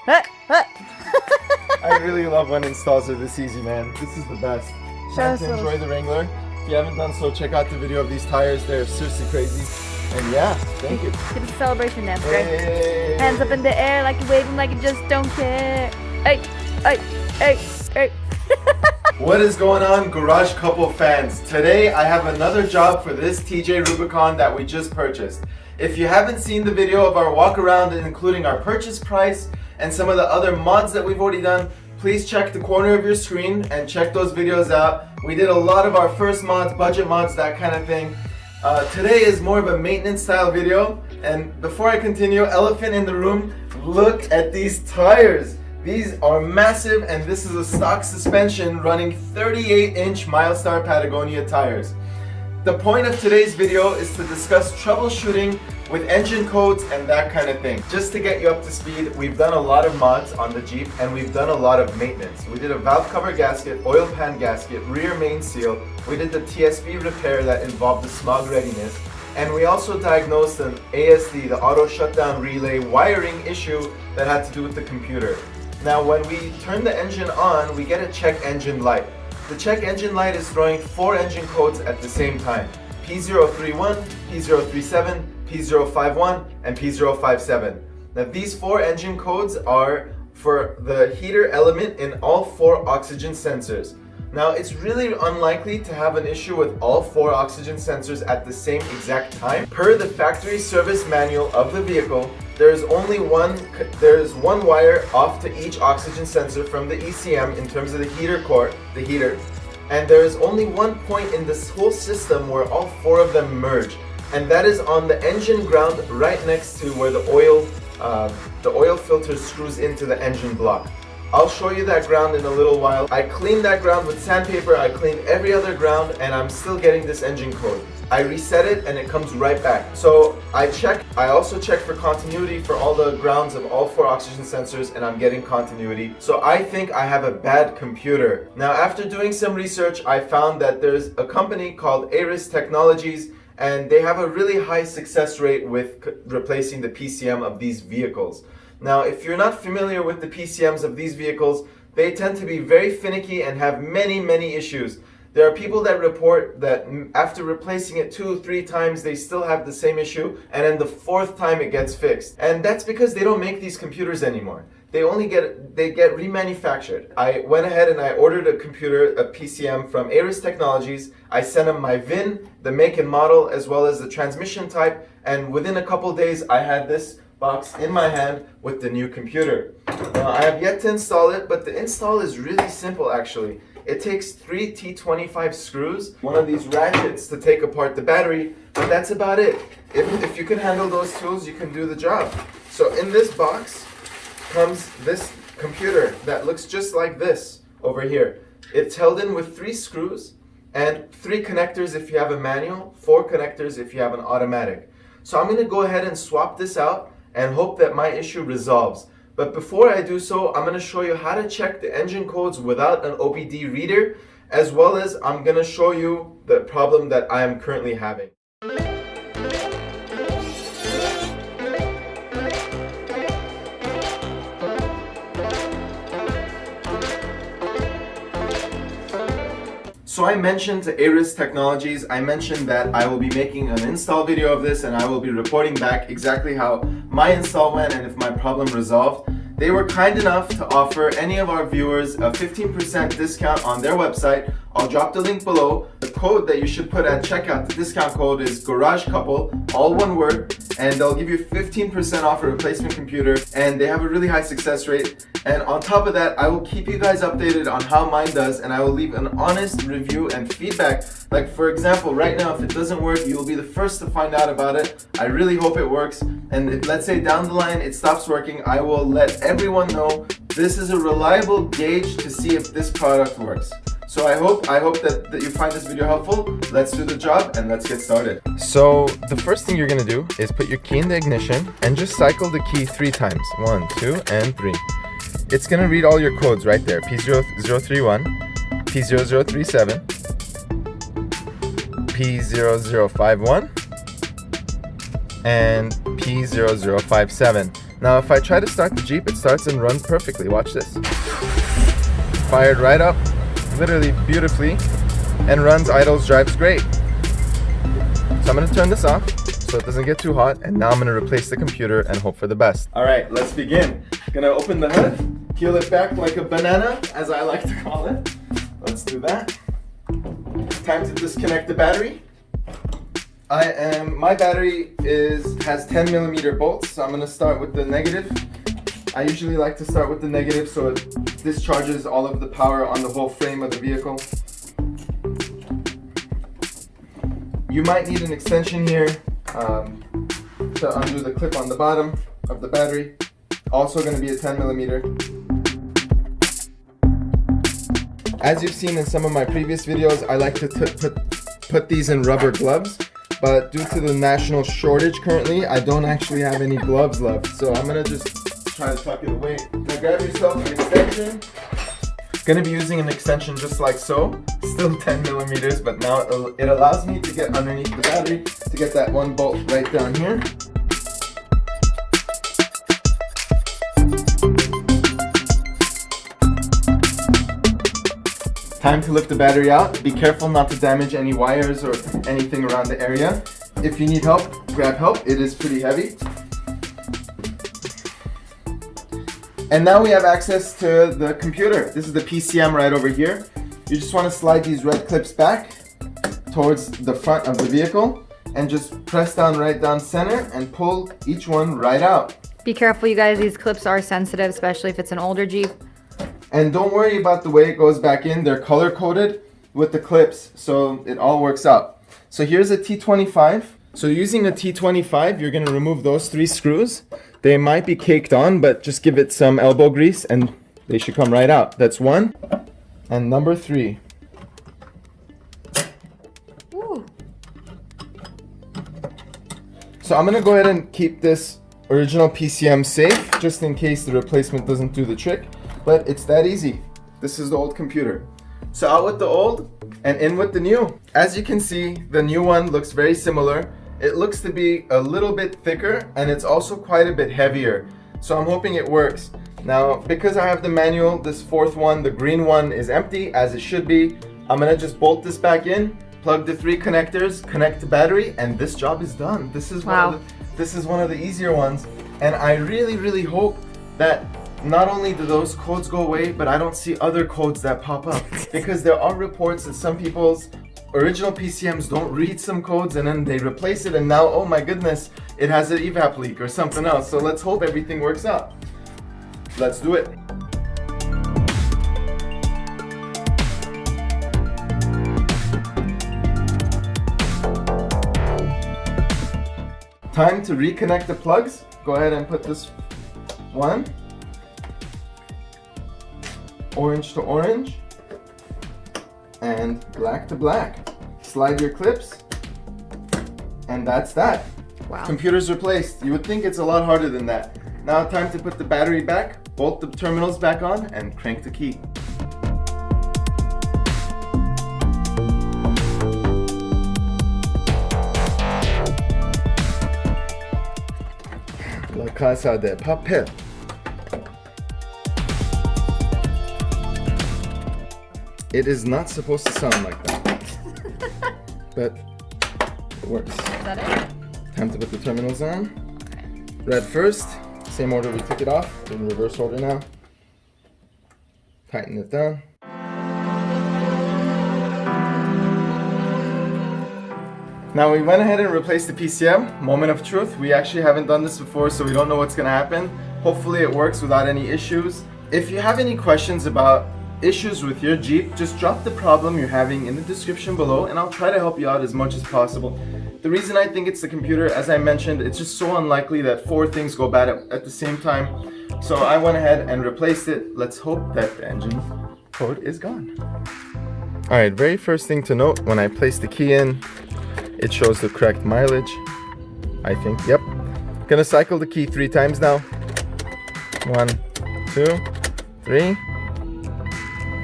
I really love when installs are this easy, man. This is the best. Time to enjoy the Wrangler. If you haven't done so, check out the video of these tires. They're seriously crazy. And yeah, thank you. Give us a celebration dance, Greg. Hey. Hands up in the air like you're waving like you just don't care. Hey, hey, hey, hey. What is going on, Garage Couple fans? Today I have another job for this TJ Rubicon that we just purchased. If you haven't seen the video of our walk around, including our purchase price and some of the other mods that we've already done, please check the corner of your screen and check those videos out. We did a lot of our first mods, budget mods, that kind of thing. Today is more of a maintenance style video, and before I continue, elephant in the room, look at these tires. These are massive, and this is a stock suspension running 38-inch Milestar Patagonia tires. The point of today's video is to discuss troubleshooting with engine codes and that kind of thing. Just to get you up to speed, we've done a lot of mods on the Jeep and we've done a lot of maintenance. We did a valve cover gasket, oil pan gasket, rear main seal. We did the TSB repair that involved the smog readiness. And we also diagnosed an ASD, the auto shutdown relay wiring issue that had to do with the computer. Now when we turn the engine on, we get a check engine light. The check engine light is throwing 4 engine codes at the same time: P031, P037, P051, and P057. Now these 4 engine codes are for the heater element in all 4 oxygen sensors. Now it's really unlikely to have an issue with all 4 oxygen sensors at the same exact time. Per the factory service manual of the vehicle, there's one wire off to each oxygen sensor from the ECM in terms of the heater core, the heater, and there is only one point in this whole system where all 4 of them merge, and that is on the engine ground right next to where the oil filter screws into the engine block. I'll show you that ground in a little while. I cleaned that ground with sandpaper, I cleaned every other ground, and I'm still getting this engine code. I reset it and it comes right back. So I also check for continuity for all the grounds of all 4 oxygen sensors, and I'm getting continuity. So I think I have a bad computer. Now after doing some research, I found that there's a company called Aris Technologies, and they have a really high success rate with replacing the PCM of these vehicles. Now, if you're not familiar with the PCMs of these vehicles, they tend to be very finicky and have many issues. There are people that report that after replacing it 2-3 times, they still have the same issue, and then the 4th time it gets fixed. And that's because they don't make these computers anymore. They get remanufactured. I went ahead and I ordered a computer, a PCM from Aris Technologies. I sent them my VIN, the make and model, as well as the transmission type, and within a couple days I had this box in my hand with the new computer. Now, I have yet to install it, but the install is really simple actually. It takes 3 T25 screws, one of these ratchets to take apart the battery, but that's about it. If you can handle those tools, you can do the job. So in this box comes this computer that looks just like this over here. It's held in with 3 screws and 3 connectors if you have a manual, 4 connectors if you have an automatic. So I'm going to go ahead and swap this out and hope that my issue resolves. But before I do so, I'm going to show you how to check the engine codes without an OBD reader, as well as I'm going to show you the problem that I am currently having. So I mentioned to Aris Technologies, I mentioned that I will be making an install video of this and I will be reporting back exactly how my install went and if my problem resolved. They were kind enough to offer any of our viewers a 15% discount on their website. I'll drop the link below. The code that you should put at checkout, the discount code is Garage Couple, all one word, and they'll give you 15% off a replacement computer, and they have a really high success rate. And on top of that, I will keep you guys updated on how mine does, and I will leave an honest review and feedback. Like for example, right now, if it doesn't work, you'll be the first to find out about it. I really hope it works, and if, let's say down the line it stops working, I will let everyone know. This is a reliable gauge to see if this product works. So I hope that you find this video helpful. Let's do the job and let's get started. So the first thing you're gonna do is put your key in the ignition and just cycle the key 3 times. 1, 2, and 3. It's gonna read all your codes right there. P0031, P0037, P0051, and P0057. Now if I try to start the Jeep, it starts and runs perfectly. Watch this. Fired right up, literally beautifully, and runs, idles, drives great. So I'm gonna turn this off so it doesn't get too hot, and now I'm gonna replace the computer and hope for the best. All right, let's begin. Gonna open the hood, peel it back like a banana, as I like to call it. Let's do that. Time to disconnect the battery. My battery has 10 millimeter bolts, so I'm gonna start with the negative. I usually like to start with the negative so it discharges all of the power on the whole frame of the vehicle. You might need an extension here to undo the clip on the bottom of the battery. Also going to be a 10 millimeter. As you've seen in some of my previous videos, I like to put these in rubber gloves, but due to the national shortage currently, I don't actually have any gloves left. So I'm going to just try to tuck it away. Now grab yourself an extension. Going to be using an extension just like so, still 10 millimeters, but now it allows me to get underneath the battery to get that one bolt right down here. Time to lift the battery out. Be careful not to damage any wires or anything around the area. If you need help, grab help. It is pretty heavy. And now we have access to the computer. This is the PCM right over here. You just want to slide these red clips back towards the front of the vehicle and just press down right down center and pull each one right out. Be careful, you guys. These clips are sensitive, especially if it's an older Jeep. And don't worry about the way it goes back in. They're color coded with the clips, so it all works out. So here's a T25. So using a T25, you're going to remove those 3 screws. They might be caked on, but just give it some elbow grease and they should come right out. That's 1. And number 3. Ooh. So I'm going to go ahead and keep this original PCM safe, just in case the replacement doesn't do the trick. But it's that easy. This is the old computer. So out with the old and in with the new. As you can see, the new one looks very similar. It looks to be a little bit thicker and it's also quite a bit heavier. So I'm hoping it works. Now, because I have the manual, this 4th one, the green one, is empty, as it should be. I'm gonna just bolt this back in, plug the 3 connectors, connect the battery, and this job is done. This is one of the easier ones. And I really hope that not only do those codes go away, but I don't see other codes that pop up. Because there are reports that some people's original PCMs don't read some codes and then they replace it and now, oh my goodness, it has an evap leak or something else. So let's hope everything works out. Let's do it. Time to reconnect the plugs. Go ahead and put this one. Orange to orange. And black to black. Slide your clips. And that's that. Wow. Computer's replaced. You would think it's a lot harder than that. Now time to put the battery back, bolt the terminals back on, and crank the key. La Casa de Papel. It is not supposed to sound like that, but it works. Is that it? Time to put the terminals on. Red first, same order we took it off, in reverse order now. Tighten it down. Now we went ahead and replaced the PCM. Moment of truth, we actually haven't done this before, so we don't know what's gonna happen. Hopefully it works without any issues. If you have any questions about issues with your Jeep, just drop the problem you're having in the description below and I'll try to help you out as much as possible. The reason I think it's the computer, as I mentioned, it's just so unlikely that 4 things go bad at the same time. So I went ahead and replaced it. Let's hope that the engine code is gone. Alright, very first thing to note, when I place the key in, it shows the correct mileage. I think, yep. Gonna cycle the key 3 times now. 1, 2, 3.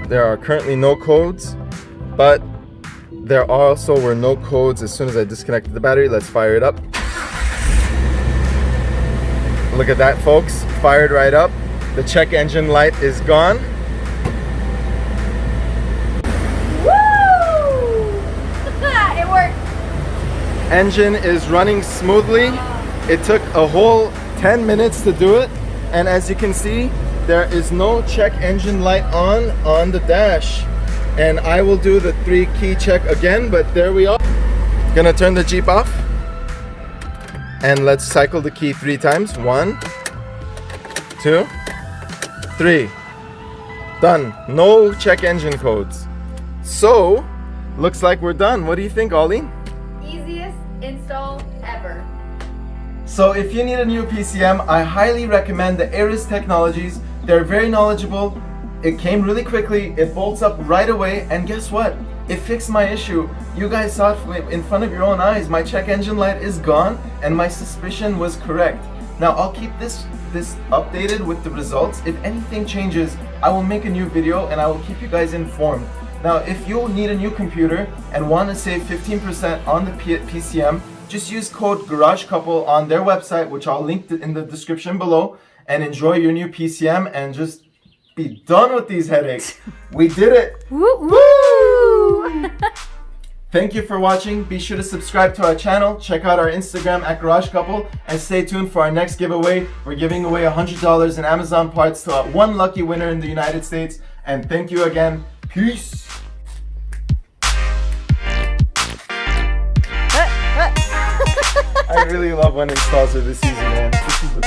There are currently no codes, but there also were no codes as soon as I disconnected the battery. Let's fire it up. Look at that, folks. Fired right up. The check engine light is gone. Woo! It worked. Engine is running smoothly. It took a whole 10 minutes to do it. And as you can see, there is no check engine light on the dash. And I will do the 3 key check again, but there we are. Gonna turn the Jeep off. And let's cycle the key 3 times. 1, 2, 3. Done. No check engine codes. So, looks like we're done. What do you think, Ollie? Easiest install ever. So if you need a new PCM, I highly recommend the Aris Technologies. They're very knowledgeable. It came really quickly. It bolts up right away. And guess what? It fixed my issue. You guys saw it in front of your own eyes. My check engine light is gone and my suspicion was correct. Now I'll keep this updated with the results. If anything changes, I will make a new video and I will keep you guys informed. Now if you need a new computer and want to save 15% on the PCM, just use code GarageCouple on their website, which I'll link in the description below, and enjoy your new PCM and just be done with these headaches. We did it! Woo woo! Thank you for watching. Be sure to subscribe to our channel, check out our Instagram at GarageCouple, and stay tuned for our next giveaway. We're giving away $100 in Amazon parts to one lucky winner in the United States. And thank you again. Peace! I really love when installs are this easy, man. This is the